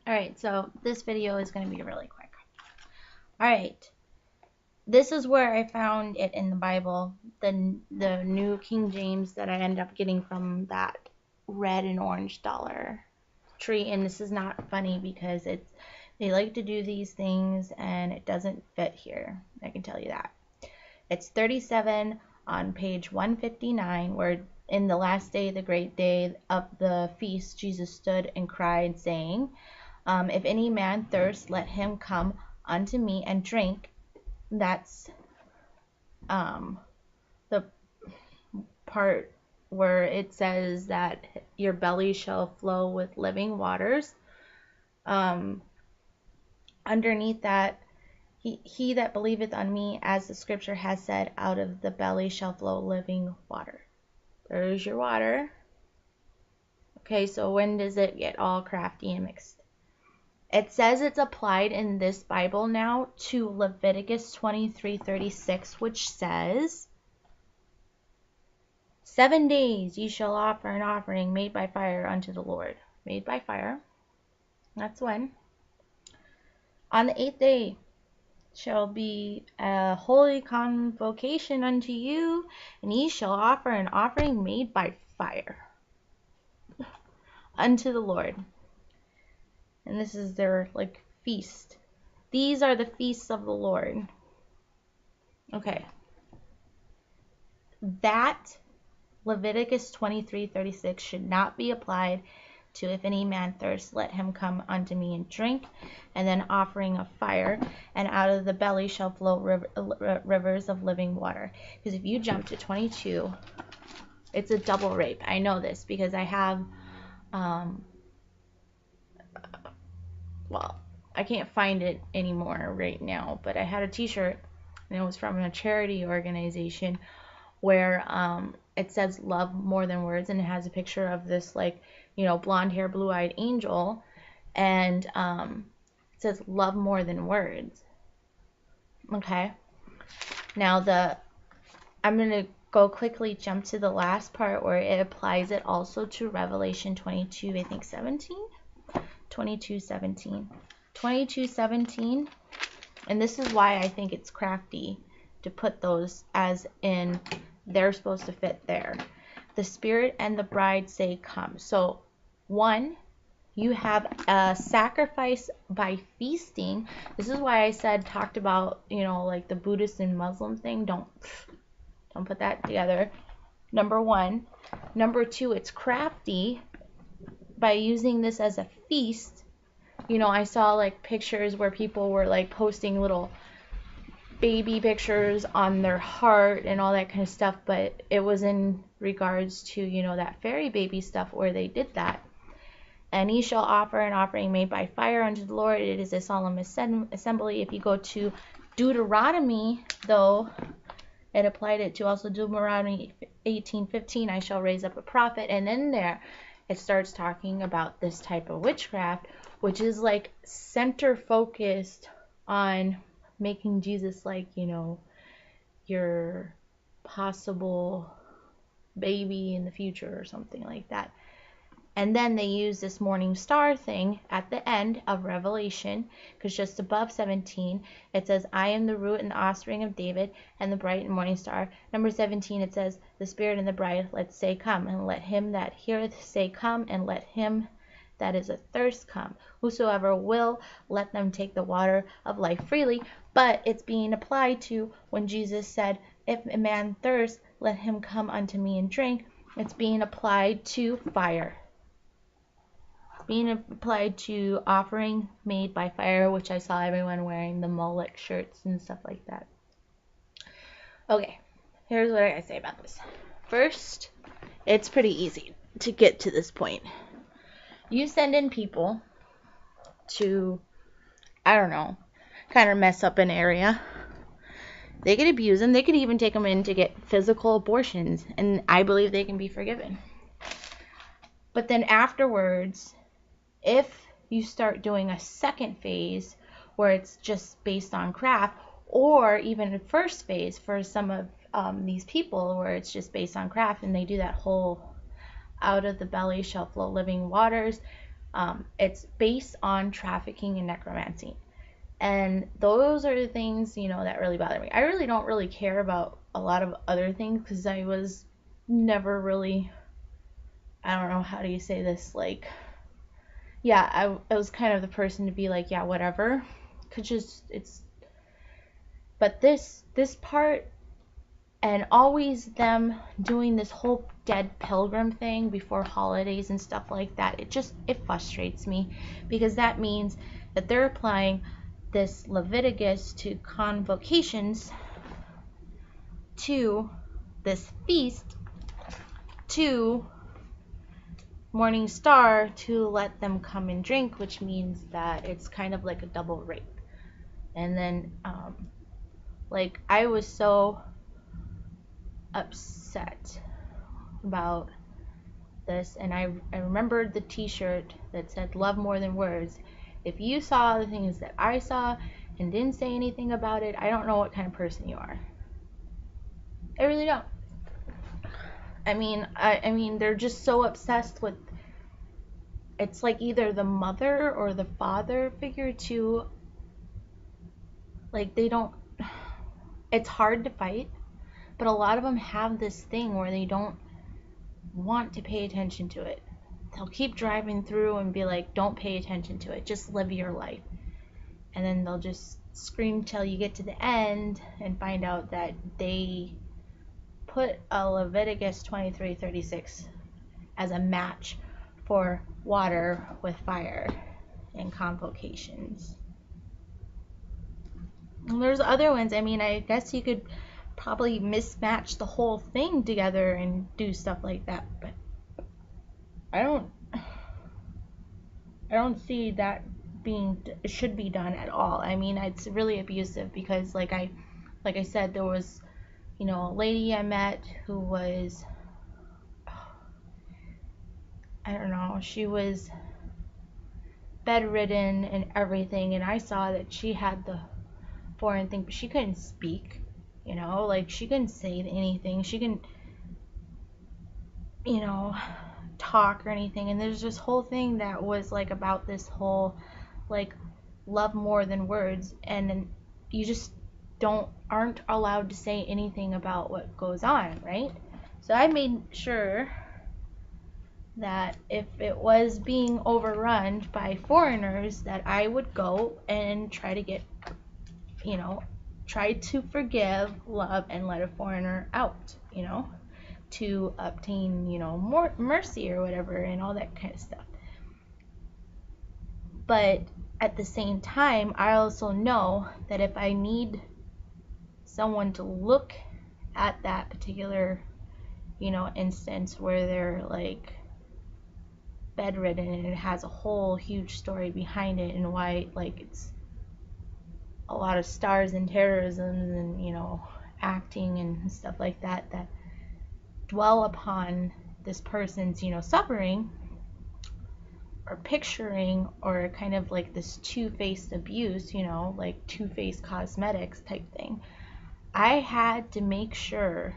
Alright, so this video is going to be really quick. Alright, this is where I found it in the Bible, the New King James that I ended up getting from that red and orange dollar tree. And this is not funny because they like to do these things and it doesn't fit here. I can tell you that. It's 37 on page 159, where in the last day, the great day of the feast, Jesus stood and cried, saying, if any man thirst, let him come unto me and drink. That's the part where it says that your belly shall flow with living waters. Underneath that, he that believeth on me, as the scripture has said, out of the belly shall flow living water. There's your water. Okay, so when does it get all crafty and mixed? It says it's applied in this Bible now to Leviticus 23:36, which says, 7 days ye shall offer an offering made by fire unto the Lord. Made by fire. That's when. On the 8th day shall be a holy convocation unto you, and ye shall offer an offering made by fire unto the Lord. And this is their feast. These are the feasts of the Lord. Okay. That Leviticus 23:36 should not be applied to if any man thirst, let him come unto me and drink, and then offering of fire, and out of the belly shall flow rivers of living water. Because if you jump to 22, it's a double rape. I know this because I have, well, I can't find it anymore right now, but I had a t-shirt, and it was from a charity organization where it says love more than words, and it has a picture of this blonde hair, blue-eyed angel, and it says love more than words. Okay, now I'm gonna go quickly jump to the last part where it applies it also to Revelation 22, I think 17, 22:17, 22:17, and this is why I think it's crafty to put those as in they're supposed to fit there. The Spirit and the bride say, come. So, one, you have a sacrifice by feasting. This is why I talked about, the Buddhist and Muslim thing. Don't put that together. Number one. Number two, it's crafty by using this as a feast. I saw pictures where people were posting little baby pictures on their heart and all that kind of stuff, but it was in regards to that fairy baby stuff where they did that. And ye shall offer an offering made by fire unto the Lord. It is a solemn assembly. If you go to Deuteronomy, though, it applied it to also Deuteronomy 18:15. I shall raise up a prophet, and in there it starts talking about this type of witchcraft, which is center focused on making Jesus your possible baby in the future or something like that. And then they use this morning star thing at the end of Revelation, because just above 17 it says, I am the root and the offspring of David and the bright and morning star. Number 17, it says, the Spirit and the bride, let's say come, and let him that heareth say come, and let him that is athirst come. Whosoever will, let them take the water of life freely. But it's being applied to when Jesus said, if a man thirst, let him come unto me and drink. It's being applied to fire. It's being applied to offering made by fire, which I saw everyone wearing the Molech shirts and stuff like that. Okay, here's what I gotta say about this. First, it's pretty easy to get to this point. You send in people to, I don't know, kind of mess up an area. They could abuse them. They could even take them in to get physical abortions, and I believe they can be forgiven. But then afterwards, if you start doing a second phase where it's just based on craft, or even a first phase for some of these people where it's just based on craft, and they do that whole out of the belly shall flow living waters, It's based on trafficking and necromancy. And those are the things, that really bother me. I really don't really care about a lot of other things because I was never really, I don't know, how do you say this? Like, yeah, I was kind of the person to be like, yeah, whatever. Cause just, but this part, and always them doing this whole dead pilgrim thing before holidays and stuff like that, it frustrates me, because that means that they're applying this Leviticus to convocations, to this feast, to Morning Star, to let them come and drink, which means that it's kind of like a double rape. And then like, I was so upset about this, and I remembered the t-shirt that said love more than words. If you saw the things that I saw and didn't say anything about it, I don't know what kind of person you are. I really don't. I mean they're just so obsessed with, it's like either the mother or the father figure to, like, they don't, it's hard to fight, but a lot of them have this thing where they don't want to pay attention to it. They'll keep driving through and be like, don't pay attention to it, just live your life. And then they'll just scream till you get to the end and find out that they put a Leviticus 23:36 as a match for water with fire in convocations. And there's other ones. I mean, I guess you could probably mismatch the whole thing together and do stuff like that, but I don't see that being, it should be done at all. I mean, it's really abusive, because like I said, there was, a lady I met who was, I don't know, she was bedridden and everything, and I saw that she had the foreign thing, but she couldn't speak, like, she couldn't say anything, she couldn't, talk or anything. And there's this whole thing that was like about this whole, like, love more than words, and then you just aren't allowed to say anything about what goes on, right? So I made sure that if it was being overrun by foreigners, that I would go and try to get, try to forgive, love, and let a foreigner out, to obtain, more mercy or whatever, and all that kind of stuff. But at the same time, I also know that if I need someone to look at that particular, instance where they're like bedridden, and it has a whole huge story behind it, and why, like, it's a lot of stars and terrorism and, acting and stuff like that, that dwell upon this person's, suffering, or picturing, or kind of like this two-faced abuse, like two-faced cosmetics type thing. I had to make sure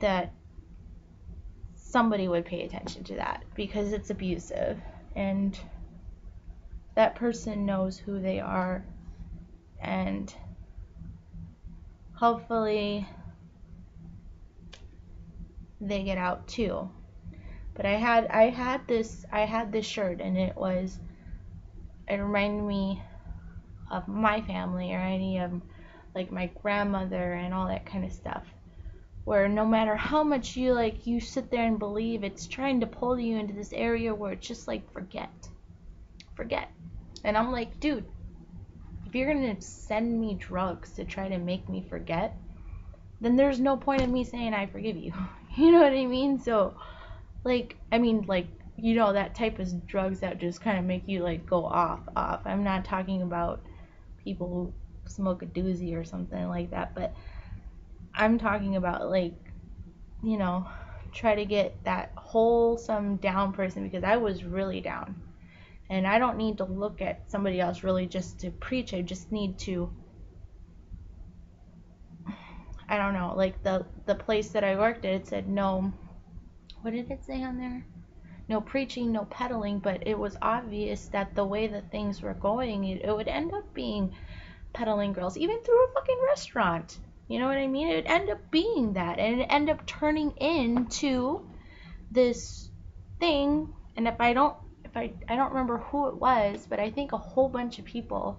that somebody would pay attention to that, because it's abusive, and that person knows who they are, and hopefully they get out too. But I had this shirt, and it reminded me of my family, or any of, like, my grandmother and all that kind of stuff, where no matter how much you sit there and believe, it's trying to pull you into this area where it's just like, forget. And I'm like, dude, if you're gonna send me drugs to try to make me forget, then there's no point in me saying I forgive you. You know what I mean? So, like, that type of drugs that just kind of make you, like, go off. I'm not talking about people who smoke a doozy or something like that, but I'm talking about, like, try to get that wholesome down person, because I was really down. And I don't need to look at somebody else really just to preach. I just need to, I don't know, like the place that I worked at, it said no, what did it say on there? no preaching, no peddling, but it was obvious that the way that things were going, it would end up being peddling girls, even through a fucking restaurant. You know what I mean? It would end up being that, and it end up turning into this thing. And I don't remember who it was, but I think a whole bunch of people,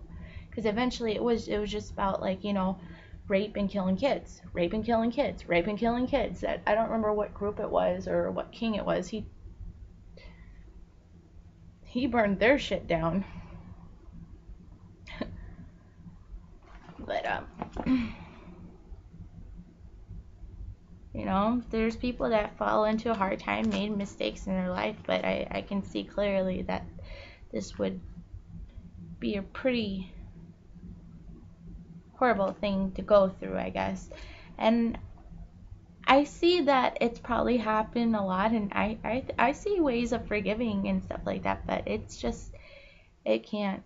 because eventually it was just about, like, you know, rape and killing kids, rape and killing kids, rape and killing kids. I don't remember what group it was or what king it was. He burned their shit down. But you know, there's people that fall into a hard time, made mistakes in their life, but I can see clearly that this would be a pretty horrible thing to go through, I guess. And I see that it's probably happened a lot, and I see ways of forgiving and stuff like that, but it's just, it can't,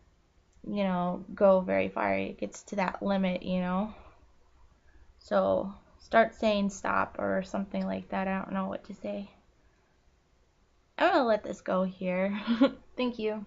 you know, go very far. It gets to that limit, you know. So start saying stop or something like that. I don't know what to say. I'm gonna let this go here. Thank you.